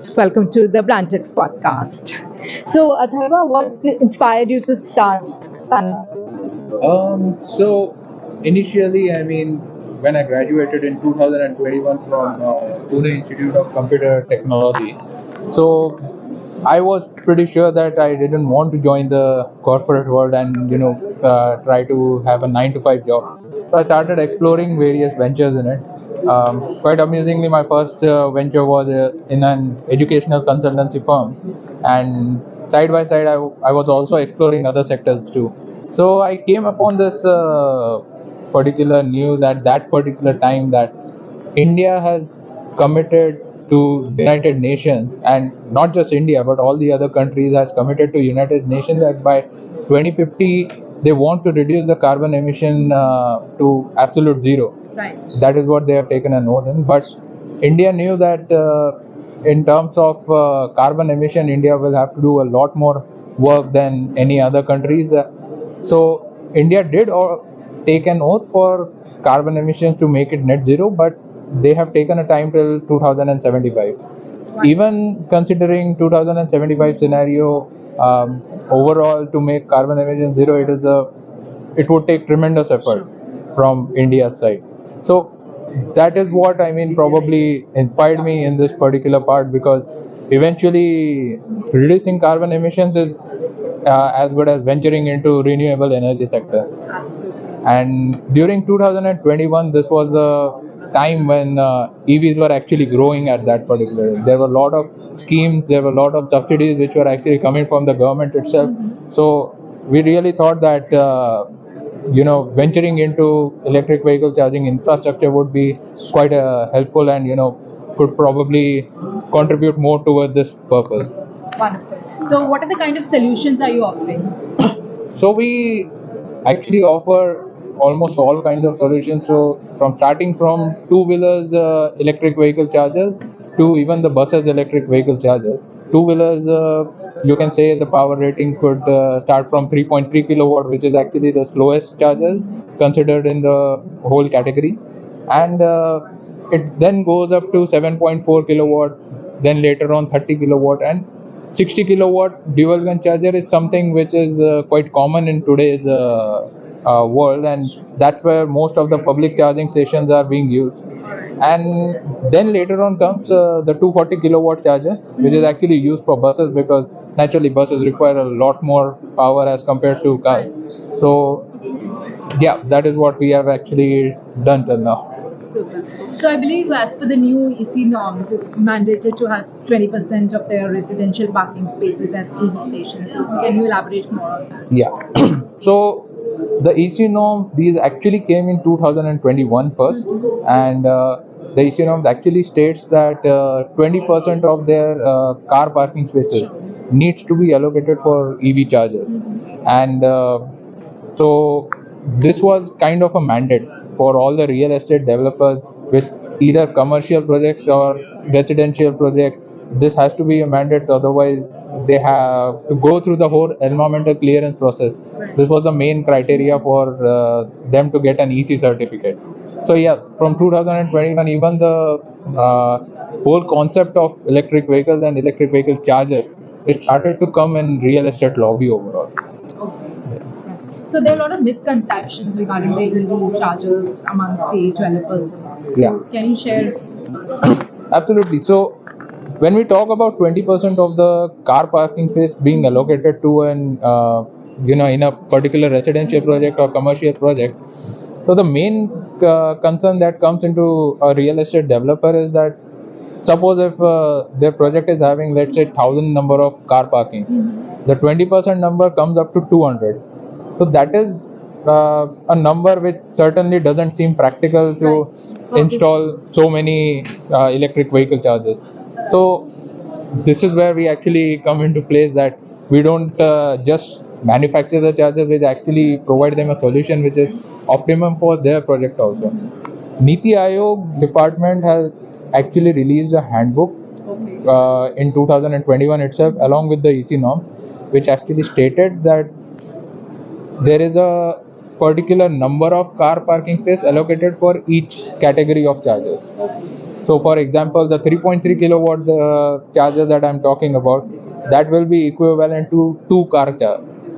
Welcome to the Blantex podcast. So, Atharva, what inspired you to start SunArth? So initially, when I graduated in 2021 from Pune Institute of Computer Technology, so I was pretty sure that I didn't want to join the corporate world and try to have a 9 to 5 job. So I started exploring various ventures in it. Quite amusingly, my first venture was in an educational consultancy firm, and side by side, I was also exploring other sectors too. So I came upon this particular news at that particular time that India has committed to United Nations, and not just India but all the other countries has committed to United Nations that by 2050 they want to reduce the carbon emission to absolute zero. Right. That is what they have taken an oath in. But India knew that in terms of carbon emission, India will have to do a lot more work than any other countries. So India did take an oath for carbon emissions to make it net zero, but they have taken a time till 2075. Even considering 2075 scenario, overall to make carbon emissions zero, it would take tremendous effort from India's side. So that is what probably inspired me in this particular part, because eventually reducing carbon emissions is as good as venturing into renewable energy sector. Absolutely. And during 2021, this was the time when EVs were actually growing at that particular. There were a lot of schemes, there were a lot of subsidies which were actually coming from the government itself. So we really thought that venturing into electric vehicle charging infrastructure would be quite helpful, and could probably contribute more towards this purpose. Wonderful. So, what are the kind of solutions are you offering? So we actually offer almost all kinds of solutions. So from starting from two-wheelers electric vehicle chargers to even the buses electric vehicle chargers. Two-wheelers, you can say the power rating could start from 3.3 kilowatt, which is actually the slowest charger considered in the whole category, and it then goes up to 7.4 kilowatt, then later on 30 kilowatt, and 60 kilowatt dual gun charger is something which is quite common in today's world, and that's where most of the public charging stations are being used. And then later on comes the 240 kilowatt charger, which is actually used for buses, because naturally buses require a lot more power as compared to cars. So yeah, that is what we have actually done till now. Super. So, I believe as per the new EC norms, it's mandated to have 20% of their residential parking spaces as EV stations. So, can you elaborate more on that? Yeah. So the EC norm, these actually came in 2021 first, and the EC norm actually states that 20% of their car parking spaces needs to be allocated for EV chargers, and so this was kind of a mandate for all the real estate developers with either commercial projects or residential projects. This has to be a mandate, otherwise they have to go through the whole environmental clearance process. This was the main criteria for them to get an EC certificate. So yeah, from 2021, even the whole concept of electric vehicles and electric vehicle chargers, it started to come in real estate lobby overall. So there are a lot of misconceptions regarding the EV chargers amongst the developers. So Yeah. can you share? Absolutely. So when we talk about 20% of the car parking space being allocated to an in a particular residential project or commercial project, so the main concern that comes into a real estate developer is that suppose if their project is having, let's say, 1,000 number of car parking, the 20% number comes up to 200. So that is a number which certainly doesn't seem practical to install so many electric vehicle chargers. So this is where we actually come into place, that we don't just manufacture the chargers, we actually provide them a solution which is optimum for their project also. Niti Aayog department has actually released a handbook in 2021 itself, along with the EC norm, which actually stated that there is a particular number of car parking space allocated for each category of chargers. So for example, the 3.3 kilowatt charger that I'm talking about, that will be equivalent to two car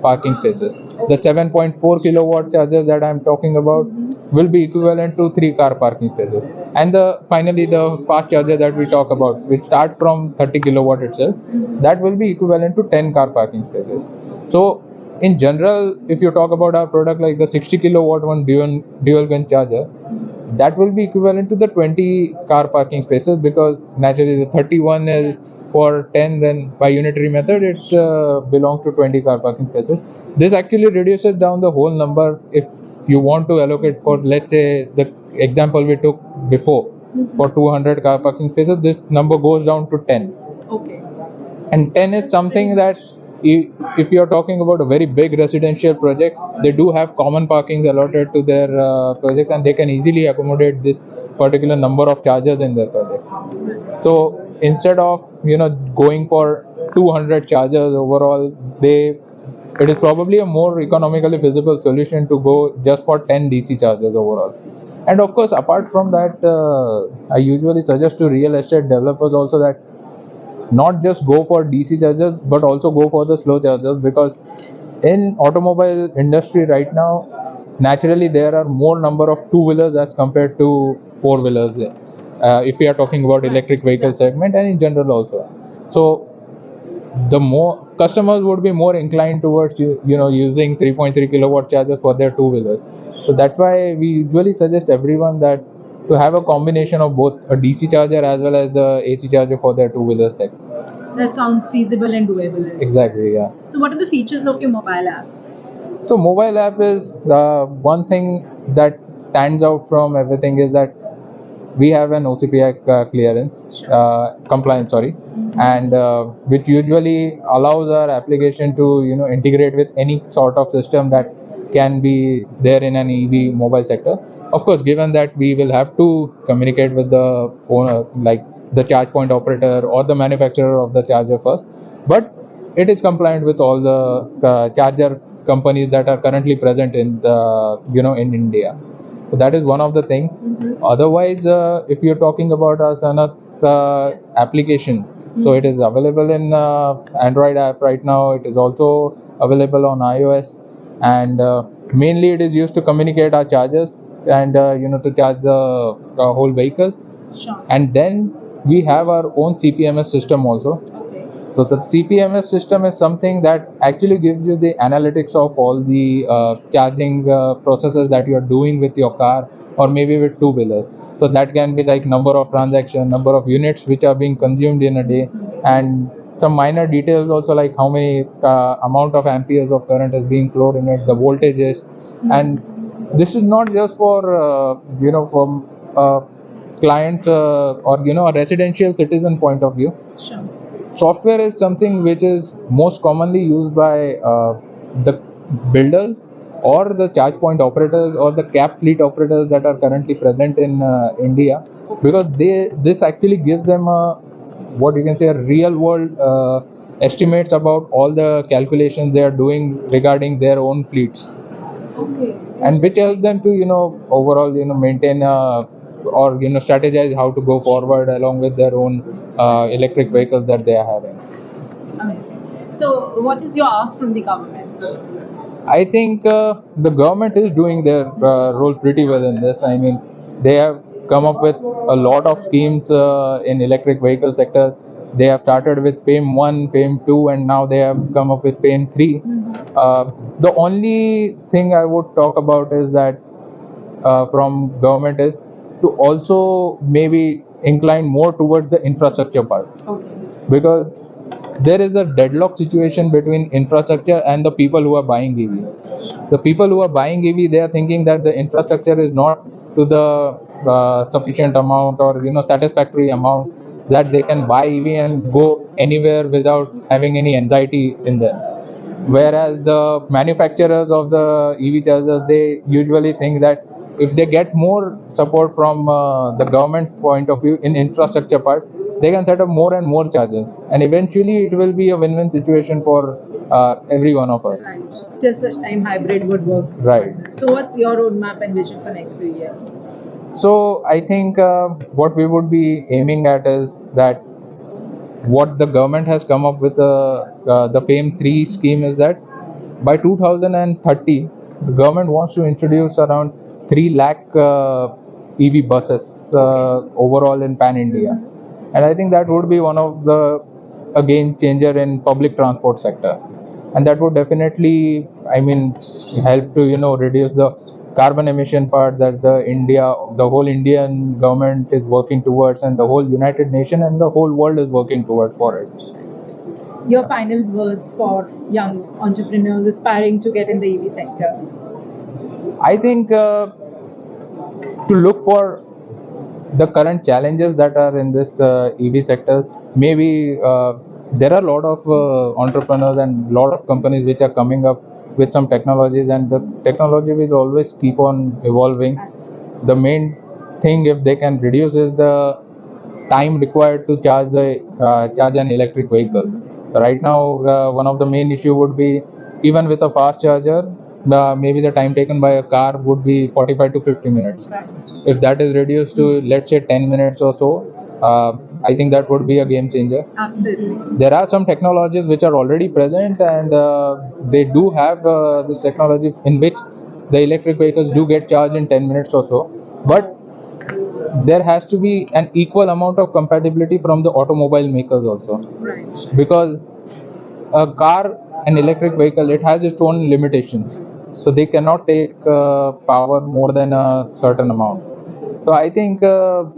parking spaces. The 7.4 kilowatt charger that I'm talking about will be equivalent to three car parking spaces. And finally the fast charger that we talk about, which starts from 30 kilowatt itself, that will be equivalent to 10 car parking spaces. So in general, if you talk about our product like the 60 kilowatt one dual gun charger, that will be equivalent to the 20 car parking spaces, because naturally the 31 is for 10, then by unitary method it belongs to 20 car parking spaces. This actually reduces down the whole number. If you want to allocate for, let's say, the example we took before, for 200 car parking spaces, this number goes down to 10. Okay. And 10 is something that if you're talking about a very big residential project, they do have common parkings allotted to their projects, and they can easily accommodate this particular number of chargers in their project. So instead of going for 200 chargers overall, it is probably a more economically feasible solution to go just for 10 DC chargers overall. And of course, apart from that, I usually suggest to real estate developers also that not just go for DC chargers but also go for the slow chargers, because in automobile industry right now, naturally there are more number of two-wheelers as compared to four-wheelers, if we are talking about electric vehicle segment, and in general also. So the more customers would be more inclined towards using 3.3 kilowatt chargers for their two-wheelers. So that's why we usually suggest everyone that to have a combination of both a DC charger as well as the AC charger for their two-wheelers segment. That sounds feasible and doable. Exactly, yeah. So what are the features of your mobile app? So mobile app is one thing that stands out from everything is that we have an OCPI clearance, compliance, sorry, and which usually allows our application to integrate with any sort of system that can be there in an EV mobile sector. Of course, given that we will have to communicate with the owner, like the charge point operator or the manufacturer of the charger first, but it is compliant with all the charger companies that are currently present in in India. So that is one of the things. Otherwise, if you're talking about our SunArth application, so it is available in Android app right now. It is also available on iOS, and mainly it is used to communicate our chargers and to charge the whole vehicle. Sure. And then we have our own CPMS system also. So the CPMS system is something that actually gives you the analytics of all the charging processes that you are doing with your car or maybe with two-wheelers. So that can be like number of transactions, number of units which are being consumed in a day, and some minor details also like how many amount of amperes of current is being flowed in it, the voltages. And this is not just for from client or a residential citizen point of view. Sure. Software is something which is most commonly used by the builders or the charge point operators or the cab fleet operators that are currently present in India, because this actually gives them what you can say a real world estimates about all the calculations they are doing regarding their own fleets. Okay. And which helps them to overall maintain or strategize how to go forward along with their own electric vehicles that they are having. Amazing. So what is your ask from the government? I think the government is doing their role pretty well in this. I mean, they have come up with a lot of schemes in electric vehicle sector. They have started with FAME 1, FAME 2, and now they have come up with FAME 3. The only thing I would talk about is that from government is to also maybe incline more towards the infrastructure part. Okay. Because there is a deadlock situation between infrastructure and the people who are buying EV. The people who are buying EV, they are thinking that the infrastructure is not to the sufficient amount or satisfactory amount that they can buy EV and go anywhere without having any anxiety in them. Whereas the manufacturers of the EV chargers, they usually think that if they get more support from the government point of view in infrastructure part, they can set up more and more chargers, and eventually it will be a win-win situation for every one of us. Right. Till such time hybrid would work. Right. So what's your roadmap and vision for next few years? So I think what we would be aiming at is that what the government has come up with the FAME 3 scheme is that by 2030 the government wants to introduce around 3 lakh EV buses overall in pan India, and I think that would be one of the a game changer in public transport sector, and that would definitely, I mean, help to reduce the carbon emission part that the whole Indian government is working towards, and the whole United Nation and the whole world is working towards for it. Your final words for young entrepreneurs aspiring to get in the EV sector? I think to look for the current challenges that are in this EV sector, maybe there are a lot of entrepreneurs and a lot of companies which are coming up with some technologies, and the technology will always keep on evolving. The main thing, if they can reduce, is the time required to charge an electric vehicle. Right now, one of the main issue would be, even with a fast charger, maybe the time taken by a car would be 45 to 50 minutes. If that is reduced to, let's say, 10 minutes or so, I think that would be a game changer. Absolutely. There are some technologies which are already present, and they do have this technology in which the electric vehicles do get charged in 10 minutes or so, but there has to be an equal amount of compatibility from the automobile makers also, Right. because a car, an electric vehicle, it has its own limitations, so they cannot take power more than a certain amount. So I think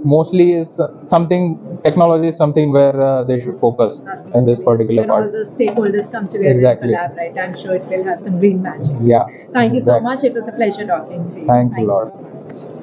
mostly is something, technology is something where they should focus in this particular When all part. the stakeholders come together Exactly. and collaborate, I'm sure it will have some green magic. Yeah. Thank you so Exactly. much. It was a pleasure talking to you. Thanks a Thank you lot. so much.